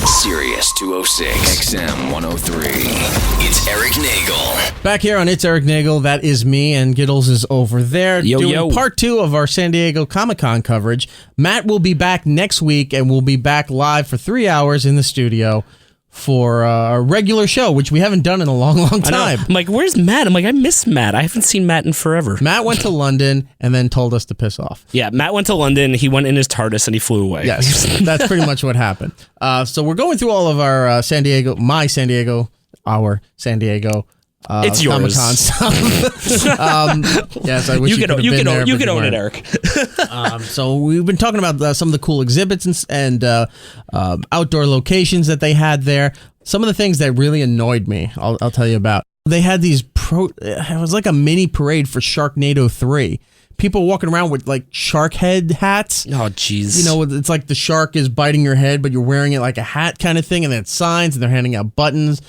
Sirius 206, XM 103. It's Erik Nagel. Back here on It's Erik Nagel, that is me, and Giddles is over there doing part 2 of our San Diego Comic-Con coverage. Matt will be back next week, and we'll be back live for 3 hours in the studio for a regular show, which we haven't done in a long, long time. I'm like, where's Matt? I'm like, I miss Matt. I haven't seen Matt in forever. Matt went to London and then told us to piss off. Yeah, Matt went to London. He went in his TARDIS and he flew away. Yes, that's pretty much what happened. So we're going through all of our our San Diego it's yours. Comic-Con stuff. Yes, I wish you could have been there. You can own it, Erik. So we've been talking about some of the cool exhibits and outdoor locations that they had there. Some of the things that really annoyed me, I'll tell you about. They had these it was like a mini parade for Sharknado 3. People walking around with like shark head hats. Oh, jeez. You know, it's like the shark is biting your head, but you're wearing it like a hat kind of thing, and then it's signs, and they're handing out buttons.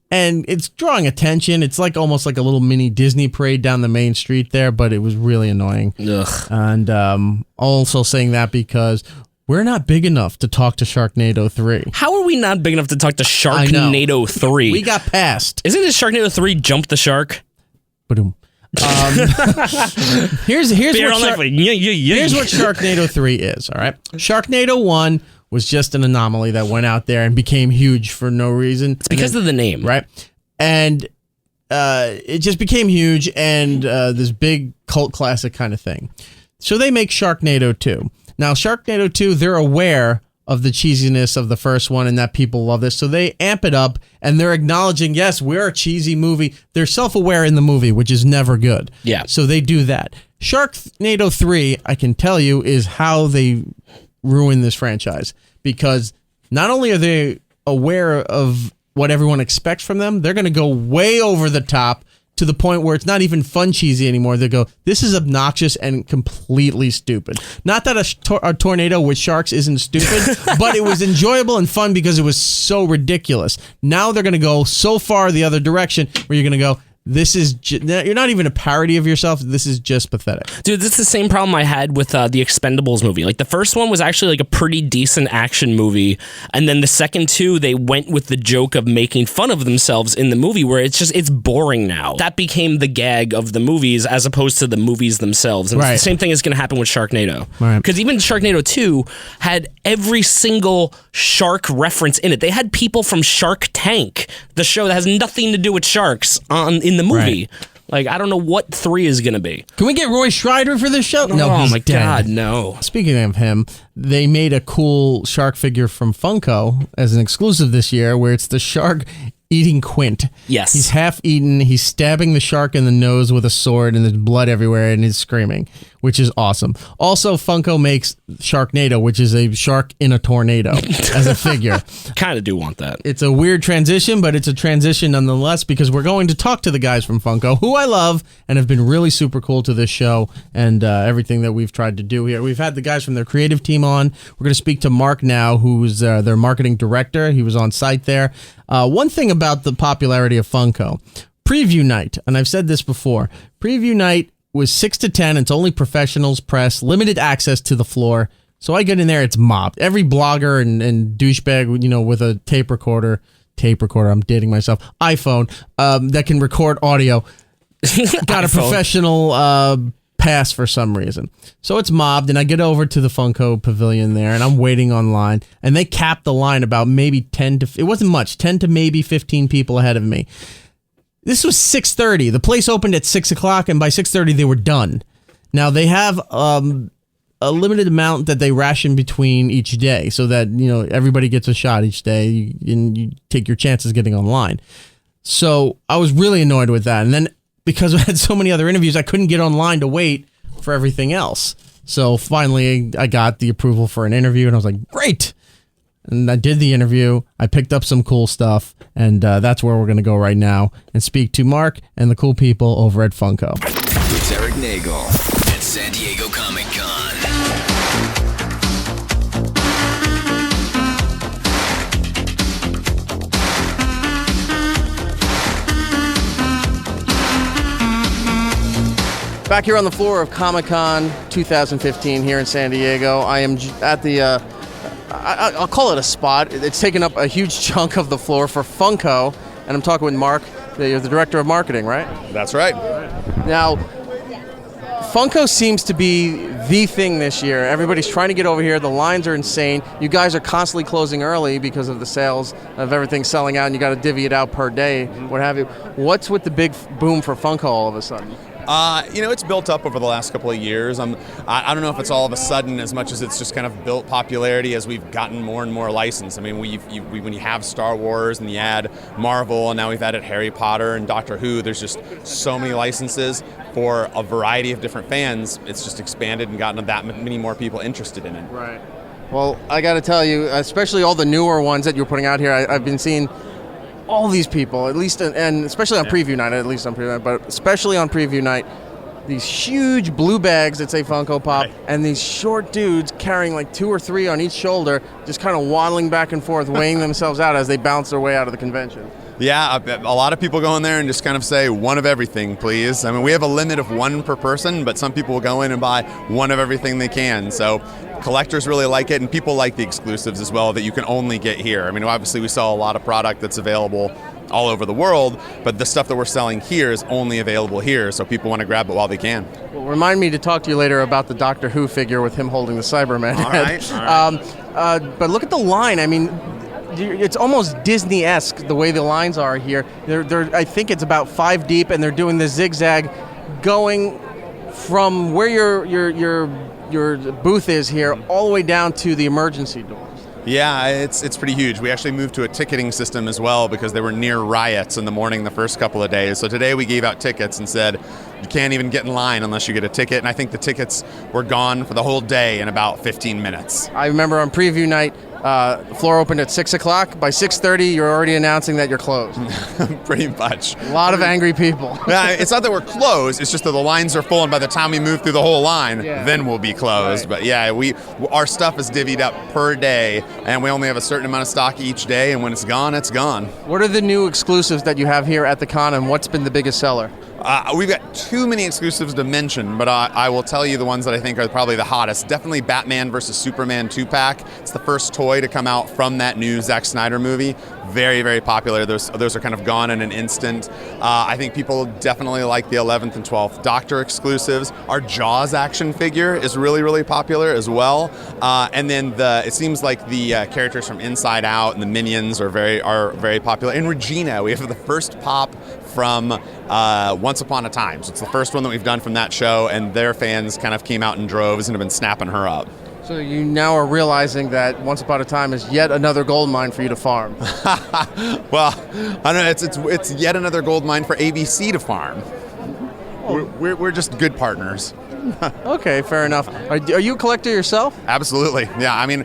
And it's drawing attention. It's like almost like a little mini Disney parade down the main street there, but it was really annoying. Ugh. And also saying that because we're not big enough to talk to Sharknado 3. How are we not big enough to talk to Sharknado 3? We got past. Isn't it Sharknado 3 Jump the Shark? Ba-doom. Here's what Sharknado 3 is, all right? Sharknado 1 was just an anomaly that went out there and became huge for no reason. It's because of the name. Right? And it just became huge and this big cult classic kind of thing. So they make Sharknado 2. Now, Sharknado 2, they're aware of the cheesiness of the first one and that people love this. So they amp it up and they're acknowledging, yes, we're a cheesy movie. They're self-aware in the movie, which is never good. Yeah. So they do that. Sharknado 3, I can tell you, is how they ruin this franchise, because not only are they aware of what everyone expects from them, they're going to go way over the top to the point where it's not even fun cheesy anymore. They go, this is obnoxious and completely stupid. Not that a tornado with sharks isn't stupid, but it was enjoyable and fun because it was so ridiculous. Now they're going to go so far the other direction where you're going to go, this is you're not even a parody of yourself. This is just pathetic. Dude, this is the same problem I had with the Expendables movie. Like, the first one was actually like a pretty decent action movie, and then the second two, they went with the joke of making fun of themselves in the movie, where it's boring now. That became the gag of the movies as opposed to the movies themselves. And the same thing is going to happen with Sharknado. Because even Sharknado 2 had every single shark reference in it. They had people from Shark Tank, the show that has nothing to do with sharks, in the movie. Right. Like, I don't know what 3 is going to be. Can we get Roy Schreider for this show? No, oh my dead. God, no. Speaking of him, they made a cool shark figure from Funko as an exclusive this year, where it's the shark eating Quint. Yes. He's half eaten. He's stabbing the shark in the nose with a sword, and there's blood everywhere, and he's screaming, which is awesome. Also, Funko makes Sharknado, which is a shark in a tornado as a figure. Kind of do want that. It's a weird transition, but it's a transition nonetheless, because we're going to talk to the guys from Funko, who I love and have been really super cool to this show and everything that we've tried to do here. We've had the guys from their creative team on. We're going to speak to Mark now, who's their marketing director. He was on site there. One thing about the popularity of Funko, preview night, and I've said this before, preview night was 6 to 10. It's only professionals, press, limited access to the floor. So I get in there, it's mobbed. Every blogger and douchebag, you know, with a tape recorder, I'm dating myself, iPhone, that can record audio, got a professional pass for some reason. So it's mobbed, and I get over to the Funko Pavilion there, and I'm waiting online, and they capped the line about maybe 10 to, it wasn't much, 10 to maybe 15 people ahead of me. This was 6:30. The place opened at 6 o'clock, and by 6:30 they were done. Now they have a limited amount that they ration between each day, so that, you know, everybody gets a shot each day, and you take your chances getting online. So I was really annoyed with that, and then because I had so many other interviews, I couldn't get online to wait for everything else. So finally, I got the approval for an interview, and I was like, great. And I did the interview. I picked up some cool stuff, and that's where we're going to go right now and speak to Mark and the cool people over at Funko. It's Erik Nagel at San Diego Comic-Con. Back here on the floor of Comic-Con 2015 here in San Diego. I am at the I'll call it a spot. It's taken up a huge chunk of the floor for Funko, and I'm talking with Mark, the director of marketing, right? That's right. Now, Funko seems to be the thing this year. Everybody's trying to get over here. The lines are insane. You guys are constantly closing early because of the sales of everything selling out, and you got to divvy it out per day, what have you. What's with the big boom for Funko all of a sudden? It's built up over the last couple of years. I don't know if it's all of a sudden as much as it's just kind of built popularity as we've gotten more and more licensed. I mean, when you have Star Wars and you add Marvel, and now we've added Harry Potter and Doctor Who, there's just so many licenses for a variety of different fans. It's just expanded and gotten that many more people interested in it. Right. Well, I got to tell you, especially all the newer ones that you're putting out here, I've been seeing all these people, at least, and especially on preview night, but especially on preview night, these huge blue bags that say Funko Pop, and these short dudes carrying like 2 or 3 on each shoulder, just kind of waddling back and forth, weighing themselves out as they bounce their way out of the convention. Yeah, a lot of people go in there and just kind of say, one of everything, please. I mean, we have a limit of 1 per person, but some people will go in and buy 1 of everything they can. So collectors really like it, and people like the exclusives as well that you can only get here. I mean, obviously we sell a lot of product that's available all over the world, but the stuff that we're selling here is only available here, so people want to grab it while they can. Well, remind me to talk to you later about the Doctor Who figure with him holding the Cyberman head. All right. But look at the line. I mean, it's almost Disney-esque the way the lines are here. They're I think it's about 5 deep, and they're doing the zigzag going from where your booth is here all the way down to the emergency doors. Yeah, it's pretty huge. We actually moved to a ticketing system as well because they were near riots in the morning the first couple of days. So today we gave out tickets and said you can't even get in line unless you get a ticket. And I think the tickets were gone for the whole day in about 15 minutes. I remember on preview night, the floor opened at 6 o'clock. By 6:30, you're already announcing that you're closed. Pretty much. A lot of angry people. Yeah, it's not that we're closed. It's just that the lines are full, and by the time we move through the whole line, then we'll be closed. Right. But yeah, our stuff is divvied up per day, and we only have a certain amount of stock each day, and when it's gone, it's gone. What are the new exclusives that you have here at the con, and what's been the biggest seller? We've got too many exclusives to mention, but I will tell you the ones that I think are probably the hottest. Definitely Batman vs. Superman 2-pack. It's the first toy to come out from that new Zack Snyder movie. Very, very popular. Those are kind of gone in an instant. I think people definitely like the 11th and 12th Doctor exclusives. Our Jaws action figure is really, really popular as well. And then it seems like the characters from Inside Out and the Minions are very popular. And Regina, we have the first pop from Once Upon a Time. So it's the first one that we've done from that show, and their fans kind of came out in droves and have been snapping her up. So you now are realizing that Once Upon a Time is yet another gold mine for you to farm. Well, I don't know. It's yet another gold mine for ABC to farm. We're just good partners. Okay, fair enough. Are you a collector yourself? Absolutely. Yeah, I mean,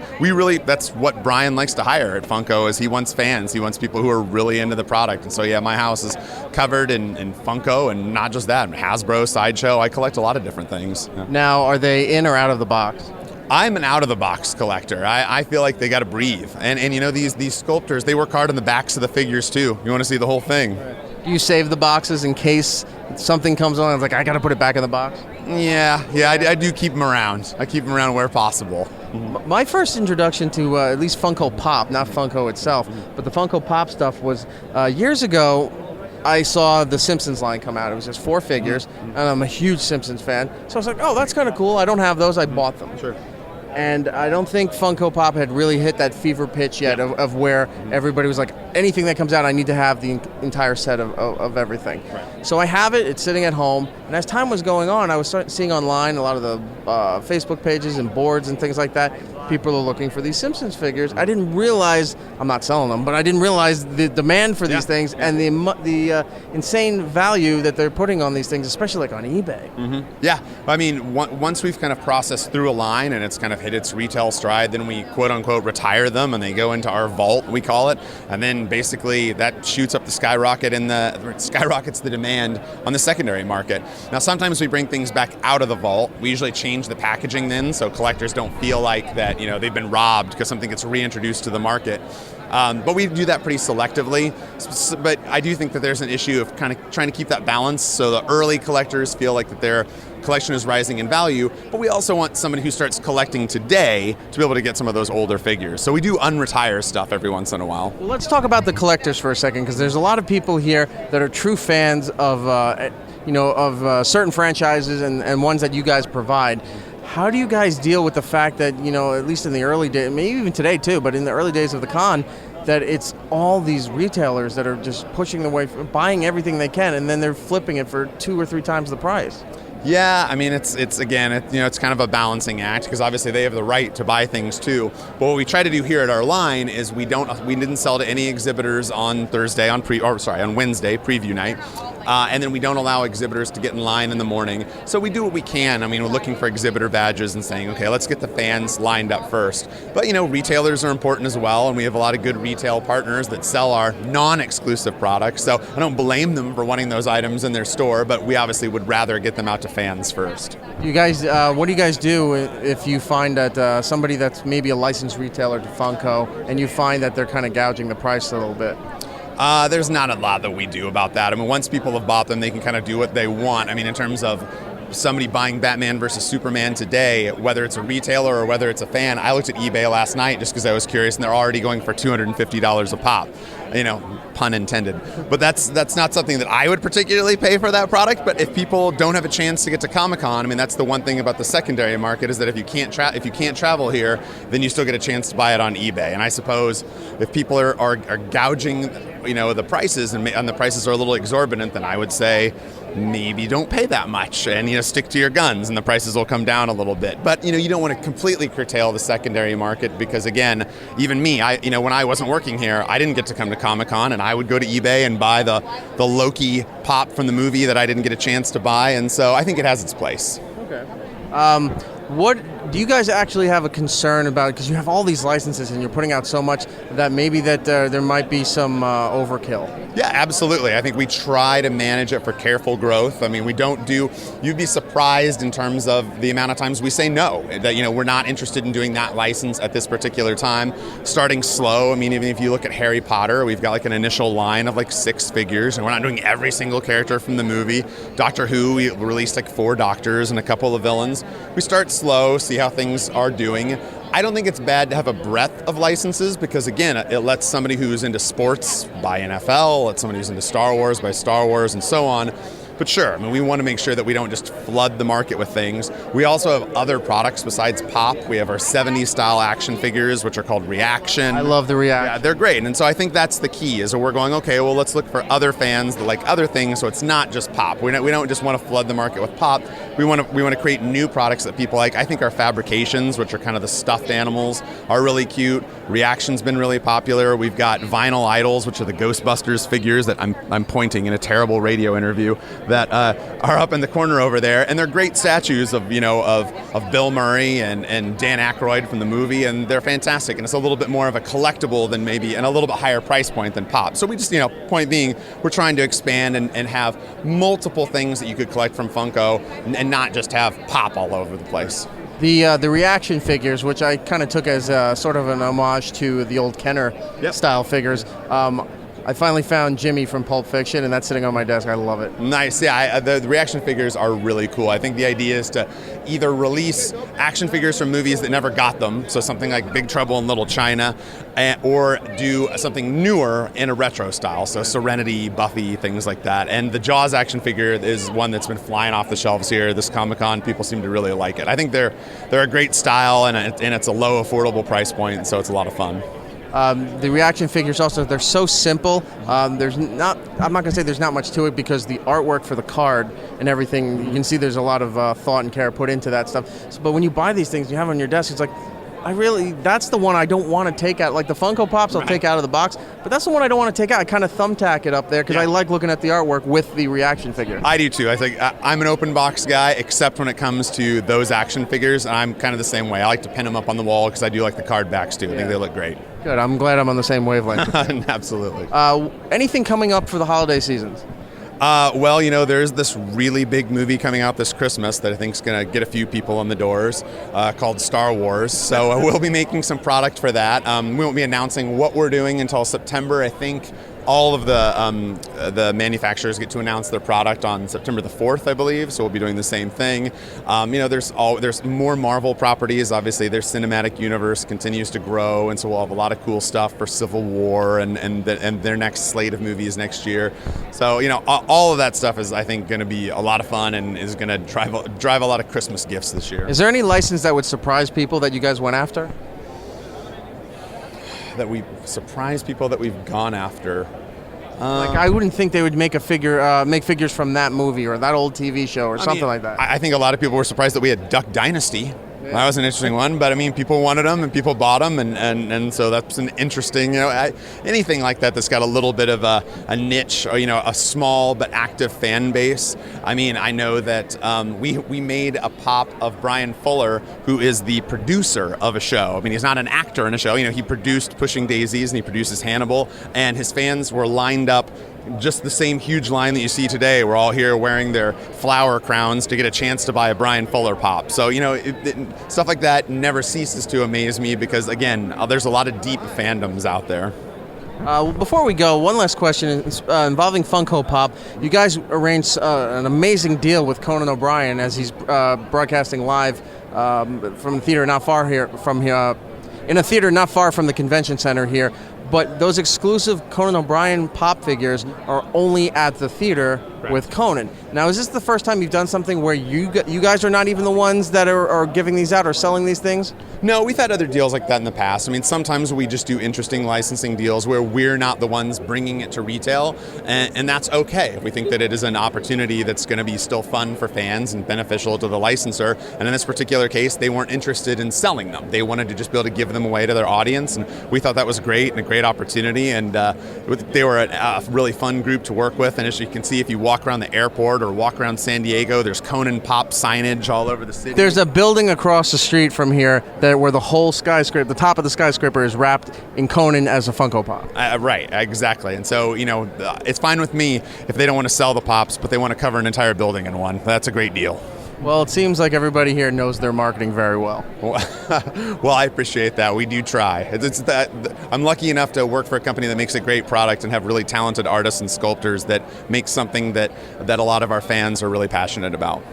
that's what Brian likes to hire at Funko is he wants fans. He wants people who are really into the product. And so, yeah, my house is covered in Funko, and not just that, Hasbro, Sideshow. I collect a lot of different things. Yeah. Now, are they in or out of the box? I'm an out-of-the-box collector. I feel like they got to breathe. And these sculptors, they work hard on the backs of the figures, too. You want to see the whole thing. Do you save the boxes in case something comes on and it's like, I got to put it back in the box? Yeah, I do keep them around. I keep them around where possible. My first introduction to at least Funko Pop, not Funko itself, but the Funko Pop stuff was years ago. I saw the Simpsons line come out. It was just 4 figures, and I'm a huge Simpsons fan. So I was like, oh, that's kind of cool. I don't have those. I bought them. Sure. And I don't think Funko Pop had really hit that fever pitch yet of where everybody was like, anything that comes out, I need to have the entire set of everything. Right. So I have it. It's sitting at home. And as time was going on, I was seeing online a lot of the Facebook pages and boards and things like that. People are looking for these Simpsons figures. I didn't realize, I'm not selling them, but I didn't realize the demand for these things and the insane value that they're putting on these things, especially like on eBay. Mm-hmm. Yeah. I mean, once we've kind of processed through a line and it's kind of hit its retail stride, then we quote unquote retire them and they go into our vault, we call it. And then basically that shoots up the skyrockets the demand on the secondary market. Now, sometimes we bring things back out of the vault. We usually change the packaging then so collectors don't feel like that that, they've been robbed because something gets reintroduced to the market. But we do that pretty selectively. But I do think that there's an issue of kind of trying to keep that balance so the early collectors feel like that their collection is rising in value, but we also want somebody who starts collecting today to be able to get some of those older figures. So we do unretire stuff every once in a while. Well, let's talk about the collectors for a second, because there's a lot of people here that are true fans of certain franchises and ones that you guys provide. How do you guys deal with the fact that, at least in the early days, maybe even today too, but in the early days of the con, that it's all these retailers that are just pushing away, buying everything they can, and then they're flipping it for 2 or 3 times the price? Yeah, I mean, it's kind of a balancing act, because obviously they have the right to buy things too. But what we try to do here at our line is we didn't sell to any exhibitors on Wednesday, preview night. And then we don't allow exhibitors to get in line in the morning. So we do what we can. I mean, we're looking for exhibitor badges and saying, okay, let's get the fans lined up first. But, retailers are important as well, and we have a lot of good retail partners that sell our non-exclusive products. So I don't blame them for wanting those items in their store, but we obviously would rather get them out to fans first. You guys, what do you guys do if you find that somebody that's maybe a licensed retailer to Funko, and you find that they're kind of gouging the price a little bit? There's not a lot that we do about that. I mean, once people have bought them, they can kind of do what they want. I mean, in terms of somebody buying Batman versus Superman today, whether it's a retailer or whether it's a fan, I looked at eBay last night just because I was curious, and they're already going for $250 a pop. Pun intended. But that's not something that I would particularly pay for that product. But if people don't have a chance to get to Comic-Con, I mean, that's the one thing about the secondary market, is that if you can't travel here, then you still get a chance to buy it on eBay. And I suppose if people are gouging, the prices, and the prices are a little exorbitant, then I would say maybe don't pay that much and stick to your guns, and the prices will come down a little bit. But you don't want to completely curtail the secondary market, because again, even me, when I wasn't working here, I didn't get to come to Comic-Con, and I would go to eBay and buy the Loki pop from the movie that I didn't get a chance to buy, and so I think it has its place. Okay. What do you guys actually have a concern about? Because you have all these licenses and you're putting out so much that maybe that there might be some overkill. Yeah, absolutely. I think we try to manage it for careful growth. I mean, you'd be surprised in terms of the amount of times we say no, that, we're not interested in doing that license at this particular time. Starting slow. I mean, even if you look at Harry Potter, we've got like an initial line of like 6 figures, and we're not doing every single character from the movie. Doctor Who, we released like 4 doctors and a couple of villains. We start slow, see how things are doing. I don't think it's bad to have a breadth of licenses, because again, it lets somebody who's into sports buy NFL, lets somebody who's into Star Wars buy Star Wars, and so on. But sure, I mean, we want to make sure that we don't just flood the market with things. We also have other products besides Pop. We have our 70s style action figures, which are called Reaction. I love the Reaction. Yeah, they're great. And so I think that's the key, is that we're going, okay, well, let's look for other fans that like other things, so it's not just Pop. We don't just want to flood the market with Pop. We want to create new products that people like. I think our fabrications, which are kind of the stuffed animals, are really cute. Reaction's been really popular. We've got vinyl idols, which are the Ghostbusters figures that I'm pointing in a terrible radio interview, that are up in the corner over there, and they're great statues of Bill Murray and Dan Aykroyd from the movie, and they're fantastic. And it's a little bit more of a collectible than maybe, and a little bit higher price point than Pop. So we just, point being, we're trying to expand and have multiple things that you could collect from Funko, and not just have Pop all over the place. The Reaction figures, which I kind of took as sort of an homage to the old Kenner style figures. I finally found Jimmy from Pulp Fiction, and that's sitting on my desk. I love it. Nice. Yeah, the Reaction figures are really cool. I think the idea is to either release action figures from movies that never got them, so something like Big Trouble in Little China, or do something newer in a retro style, so Serenity, Buffy, things like that. And the Jaws action figure is one that's been flying off the shelves here this Comic-Con. People seem to really like it. I think they're a great style, and it's a low, affordable price point, so it's a lot of fun. The Reaction figures also, they're so simple. I'm not going to say there's not much to it, because the artwork for the card and everything, you can see there's a lot of thought and care put into that stuff. But when you buy these things, you have them on your desk, it's like, that's the one I don't want to take out. Like the Funko Pops I'll take out of the box, but that's the one I don't want to take out. I kind of thumbtack it up there because I like looking at the artwork with the Reaction figure. I do too. I think I'm an open box guy, except when it comes to those action figures. I'm kind of the same way. I like to pin them up on the wall because I do like the card backs too. I think they look great. Good. I'm glad I'm on the same wavelength. Absolutely. Anything coming up for the holiday seasons? Well, there's this really big movie coming out this Christmas that I think is going to get a few people in the doors called Star Wars. So we'll be making some product for that. We won't be announcing what we're doing until September. I think all of the manufacturers get to announce their product on September the 4th, I believe. So we'll be doing the same thing. There's more Marvel properties. Obviously, their cinematic universe continues to grow, and so we'll have a lot of cool stuff for Civil War and their next slate of movies next year. So all of that stuff is, I think, going to be a lot of fun and is going to drive a lot of Christmas gifts this year. Is there any license that would surprise people that you guys went after? That we surprise people that we've gone after. I wouldn't think they would make figures from that movie or that old TV show or something like that. I think a lot of people were surprised that we had Duck Dynasty. That was an interesting one, but people wanted them and people bought them, and so that's an interesting, anything like that's got a little bit of a niche, or a small but active fan base. I know that we made a pop of Brian Fuller, who is the producer of a show. He's not an actor in a show. He produced Pushing Daisies and he produces Hannibal, and his fans were lined up. Just the same huge line that you see today. We're all here wearing their flower crowns to get a chance to buy a Brian Fuller pop. So, stuff like that never ceases to amaze me because, again, there's a lot of deep fandoms out there. Before we go, one last question involving Funko Pop. You guys arranged an amazing deal with Conan O'Brien as he's broadcasting live from the theater not far in a theater not far from the convention center here. But those exclusive Conan O'Brien pop figures are only at the theater with Conan. Now, is this the first time you've done something where you guys are not even the ones that are giving these out or selling these things? No, we've had other deals like that in the past. Sometimes we just do interesting licensing deals where we're not the ones bringing it to retail, and that's okay. We think that it is an opportunity that's going to be still fun for fans and beneficial to the licensor. And in this particular case, they weren't interested in selling them. They wanted to just be able to give them away to their audience, and we thought that was great and a great opportunity. And they were a really fun group to work with. And as you can see, if you walk around the airport or walk around San Diego, there's Conan Pop signage all over the city. There's a building across the street from here where the whole skyscraper, the top of the skyscraper, is wrapped in Conan as a Funko Pop. Right, exactly. And so, it's fine with me if they don't want to sell the pops, but they want to cover an entire building in one. That's a great deal. Well, it seems like everybody here knows their marketing very well. Well, I appreciate that. We do try. I'm lucky enough to work for a company that makes a great product and have really talented artists and sculptors that make something that a lot of our fans are really passionate about.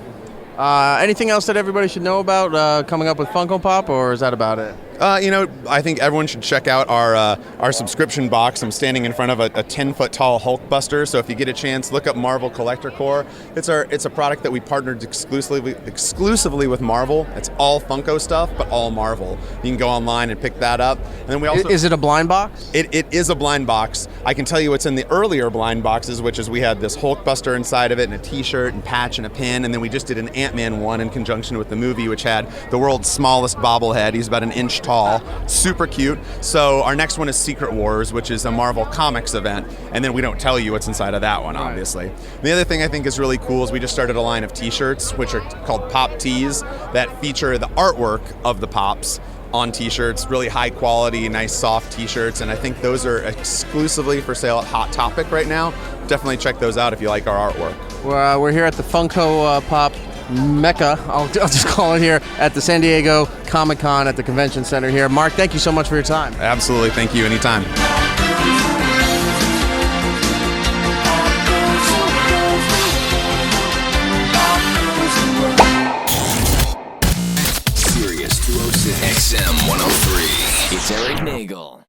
Anything else that everybody should know about coming up with Funko Pop, or is that about it? I think everyone should check out our subscription box. I'm standing in front of a 10-foot tall Hulkbuster, so if you get a chance, look up Marvel Collector Core. It's a product that we partnered exclusively with Marvel. It's all Funko stuff, but all Marvel. You can go online and pick that up. And then we also Is it a blind box? It is a blind box. I can tell you what's in the earlier blind boxes, which is we had this Hulkbuster inside of it and a t-shirt and patch and a pin, and then we just did an Ant-Man one in conjunction with the movie, which had the world's smallest bobblehead. He's about an inch tall, super cute. So our next one is Secret Wars, which is a Marvel Comics event, and then we don't tell you what's inside of that one, obviously. The other thing I think is really cool is we just started a line of t-shirts, which are called Pop Tees, that feature the artwork of the Pops on t-shirts, really high quality, nice soft t-shirts, and I think those are exclusively for sale at Hot Topic right now. Definitely check those out if you like our artwork. We're here at the Funko Pop Mecca, I'll just call it here, at the San Diego Comic-Con at the Convention Center here. Mark, thank you so much for your time. Absolutely, thank you, anytime.